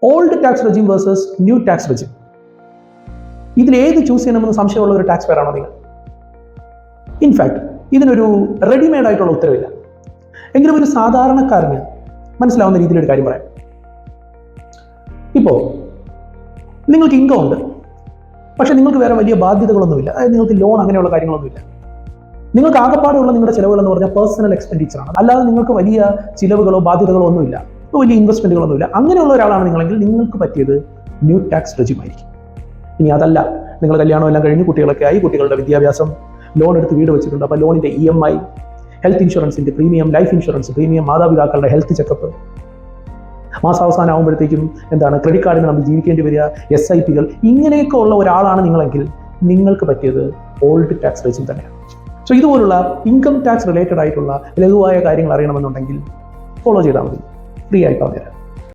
Old tax regime versus new tax regime. ഇതിലേത് choose ചെയ്യണമെന്ന് സംശയമുള്ള ഒരു ടാക്സ് പേയർ ആണോ നിങ്ങൾ? ഇൻഫാക്ട് ഇതിനൊരു റെഡിമെയ്ഡ് ആയിട്ടുള്ള ഉത്തരവില്ല. എങ്കിലും ഒരു സാധാരണക്കാരന് മനസ്സിലാവുന്ന രീതിയിലൊരു കാര്യം പറയാം. ഇപ്പോൾ നിങ്ങൾക്ക് ഇൻകം ഉണ്ട്, പക്ഷെ നിങ്ങൾക്ക് വേറെ വലിയ ബാധ്യതകളൊന്നുമില്ല. അതായത് നിങ്ങൾക്ക് ലോൺ അങ്ങനെയുള്ള കാര്യങ്ങളൊന്നുമില്ല. നിങ്ങൾക്ക് ആകെപ്പാടുള്ള നിങ്ങളുടെ ചിലവുകൾ എന്ന് പറഞ്ഞാൽ പേഴ്സണൽ എക്സ്പെൻഡിച്ചറാണ്. അല്ലാതെ നിങ്ങൾക്ക് വലിയ ചിലവുകളോ ബാധ്യതകളോ ഒന്നുമില്ല, വലിയ ഇൻവെസ്റ്റ്മെന്റുകളൊന്നുമില്ല. അങ്ങനെയുള്ള ഒരാളാണ് നിങ്ങളെങ്കിൽ നിങ്ങൾക്ക് പറ്റിയത് ന്യൂ ടാക്സ് റെജിം ആയിരിക്കും. ഇനി അതല്ല, നിങ്ങൾ കല്യാണം എല്ലാം കഴിഞ്ഞ് കുട്ടികളൊക്കെ ആയി, കുട്ടികളുടെ വിദ്യാഭ്യാസം, ലോൺ എടുത്ത് വീട് വെച്ചിട്ടുണ്ട്, അപ്പോൾ ലോണിൻ്റെ EMI, ഹെൽത്ത് ഇൻഷുറൻസിൻ്റെ പ്രീമിയം, ലൈഫ് ഇൻഷുറൻസ് പ്രീമിയം, മാതാപിതാക്കളുടെ ഹെൽത്ത് ചെക്കപ്പ്, മാസാവസാനം ആകുമ്പോഴത്തേക്കും ക്രെഡിറ്റ് കാർഡിന് നമ്മൾ ജീവിക്കേണ്ടി വരിക, SIPകൾ, ഇങ്ങനെയൊക്കെ ഉള്ള ഒരാളാണ് നിങ്ങളെങ്കിൽ നിങ്ങൾക്ക് പറ്റിയത് ഓൾഡ് ടാക്സ് റെജിം തന്നെയാണ്. സോ ഇതുപോലുള്ള ഇൻകം ടാക്സ് റിലേറ്റഡ് ആയിട്ടുള്ള ലഘുവായ കാര്യങ്ങൾ അറിയണമെന്നുണ്ടെങ്കിൽ ഫോളോ ചെയ്താൽ മതി. ഫ്രീ ആയി പറഞ്ഞുതരാം.